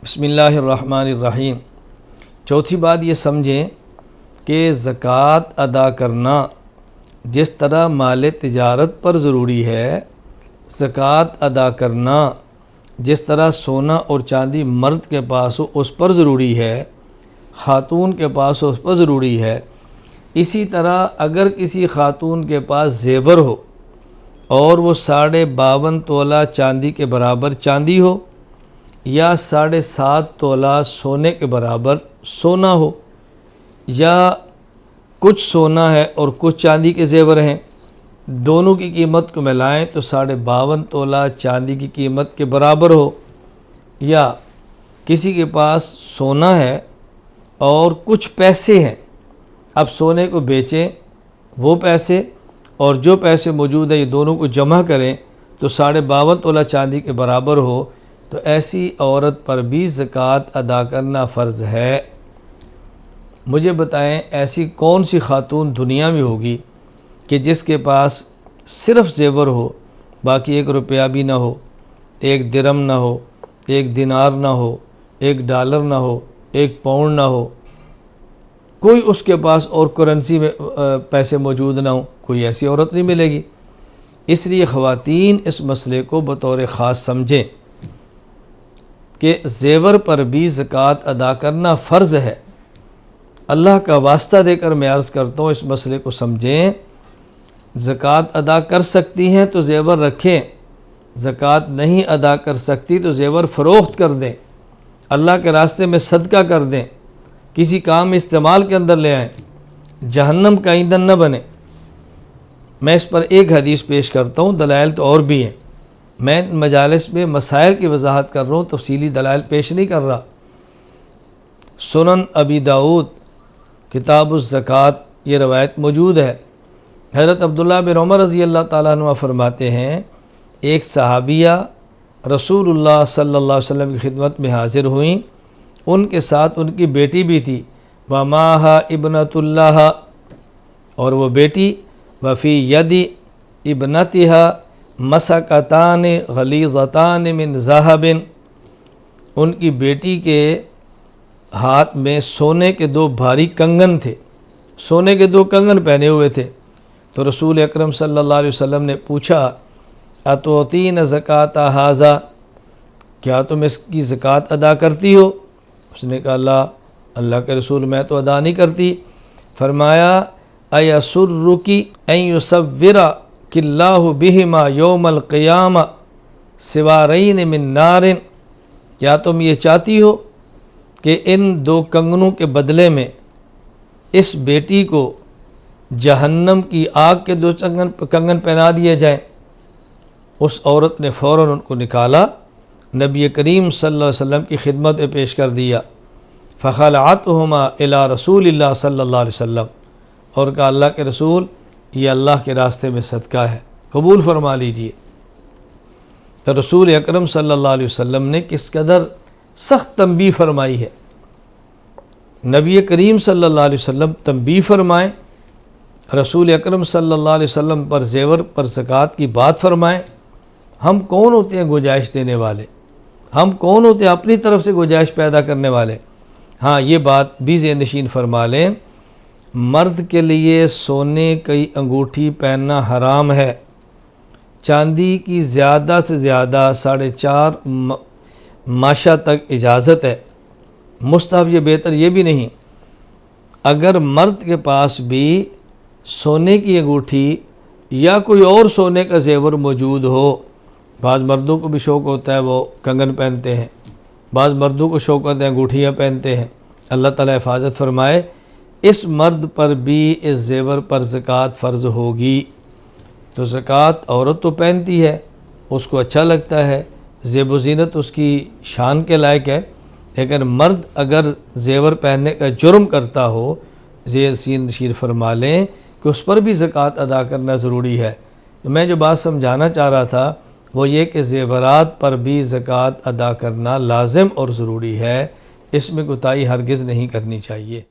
بسم اللہ الرحمن الرحیم۔ چوتھی بات یہ سمجھیں کہ زکوٰۃ ادا کرنا جس طرح مال تجارت پر ضروری ہے، زکوٰۃ ادا کرنا جس طرح سونا اور چاندی مرد کے پاس ہو اس پر ضروری ہے، خاتون کے پاس ہو اس پر ضروری ہے، اسی طرح اگر کسی خاتون کے پاس زیور ہو اور وہ 52.5 تولہ چاندی کے برابر چاندی ہو یا 7.5 تولہ سونے کے برابر سونا ہو، یا کچھ سونا ہے اور کچھ چاندی کے زیور ہیں، دونوں کی قیمت کو ملائیں تو 52.5 تولہ چاندی کی قیمت کے برابر ہو، یا کسی کے پاس سونا ہے اور کچھ پیسے ہیں، اب سونے کو بیچیں وہ پیسے اور جو پیسے موجود ہیں یہ دونوں کو جمع کریں تو 52.5 تولہ چاندی کے برابر ہو، تو ایسی عورت پر بھی زکوٰۃ ادا کرنا فرض ہے۔ مجھے بتائیں ایسی کون سی خاتون دنیا میں ہوگی کہ جس کے پاس صرف زیور ہو، باقی 1 روپیہ بھی نہ ہو، 1 درم نہ ہو، 1 دینار نہ ہو، 1 ڈالر نہ ہو، 1 پاؤنڈ نہ ہو، کوئی اس کے پاس اور کرنسی میں پیسے موجود نہ ہوں، کوئی ایسی عورت نہیں ملے گی۔ اس لیے خواتین اس مسئلے کو بطور خاص سمجھیں کہ زیور پر بھی زکوٰۃ ادا کرنا فرض ہے۔ اللہ کا واسطہ دے کر میں عرض کرتا ہوں اس مسئلے کو سمجھیں، زکوٰۃ ادا کر سکتی ہیں تو زیور رکھیں، زکوٰۃ نہیں ادا کر سکتی تو زیور فروخت کر دیں، اللہ کے راستے میں صدقہ کر دیں، کسی کام استعمال کے اندر لے آئیں، جہنم کا ایندھن نہ بنے۔ میں اس پر ایک حدیث پیش کرتا ہوں، دلائل تو اور بھی ہیں، میں مجالس میں مسائل کی وضاحت کر رہا ہوں، تفصیلی دلائل پیش نہیں کر رہا۔ سنن ابی داؤد کتاب الزکوٰۃ یہ روایت موجود ہے۔ حضرت عبداللہ بن عمر رضی اللہ تعالیٰ عنہ فرماتے ہیں، ایک صحابیہ رسول اللہ صلی اللہ علیہ وسلم کی خدمت میں حاضر ہوئیں، ان کے ساتھ ان کی بیٹی بھی تھی، وَمَاهَا ابنۃ اللہ، اور وہ بیٹی وفی یدی ابنتها مسکتان غلیظتان من ذہب، ان کی بیٹی کے ہاتھ میں سونے کے 2 بھاری کنگن تھے، سونے کے 2 کنگن پہنے ہوئے تھے۔ تو رسول اکرم صلی اللہ علیہ وسلم نے پوچھا، اتعطین زکوٰۃ ھذا، کیا تم اس کی زکوٰۃ ادا کرتی ہو؟ اس نے کہا اللہ کے رسول میں تو ادا نہیں کرتی۔ فرمایا، ایسرک ان یصورک اللہ بہما یوم القیامہ سوارین من نار، کیا تم یہ چاہتی ہو کہ ان 2 کنگنوں کے بدلے میں اس بیٹی کو جہنم کی آگ کے 2 کنگن پہنا دیے جائیں؟ اس عورت نے فوراً ان کو نکالا، نبی کریم صلی اللہ علیہ وسلم کی خدمت میں پیش کر دیا، فخلعتہما الی رسول اللہ صلی اللہ علیہ وسلم، اور کہا اللہ کے رسول یہ اللہ کے راستے میں صدقہ ہے، قبول فرما لیجئے۔ تو رسول اکرم صلی اللہ علیہ وسلم نے کس قدر سخت تنبیہ فرمائی ہے۔ نبی کریم صلی اللہ علیہ وسلم تنبیہ فرمائیں، رسول اکرم صلی اللہ علیہ وسلم پر زیور پر زکوٰۃ کی بات فرمائیں، ہم کون ہوتے ہیں گنجائش دینے والے؟ ہم کون ہوتے ہیں اپنی طرف سے گنجائش پیدا کرنے والے؟ ہاں یہ بات بھی ذہن نشین فرما لیں، مرد کے لیے سونے کی انگوٹھی پہننا حرام ہے، چاندی کی زیادہ سے زیادہ 4.5 ماشا تک اجازت ہے، مستحب یہ بہتر یہ بھی نہیں۔ اگر مرد کے پاس بھی سونے کی انگوٹھی یا کوئی اور سونے کا زیور موجود ہو، بعض مردوں کو بھی شوق ہوتا ہے وہ کنگن پہنتے ہیں، بعض مردوں کو شوق ہوتا ہے انگوٹھیاں پہنتے ہیں، اللہ تعالیٰ حفاظت فرمائے، اس مرد پر بھی اس زیور پر زکوٰۃ فرض ہوگی۔ تو زکوٰۃ عورت تو پہنتی ہے، اس کو اچھا لگتا ہے، زیب و زینت اس کی شان کے لائق ہے، لیکن مرد اگر زیور پہننے کا جرم کرتا ہو، ذہن نشین فرما لیں کہ اس پر بھی زکوٰۃ ادا کرنا ضروری ہے۔ تو میں جو بات سمجھانا چاہ رہا تھا وہ یہ کہ زیورات پر بھی زکوٰۃ ادا کرنا لازم اور ضروری ہے، اس میں کوتاہی ہرگز نہیں کرنی چاہیے۔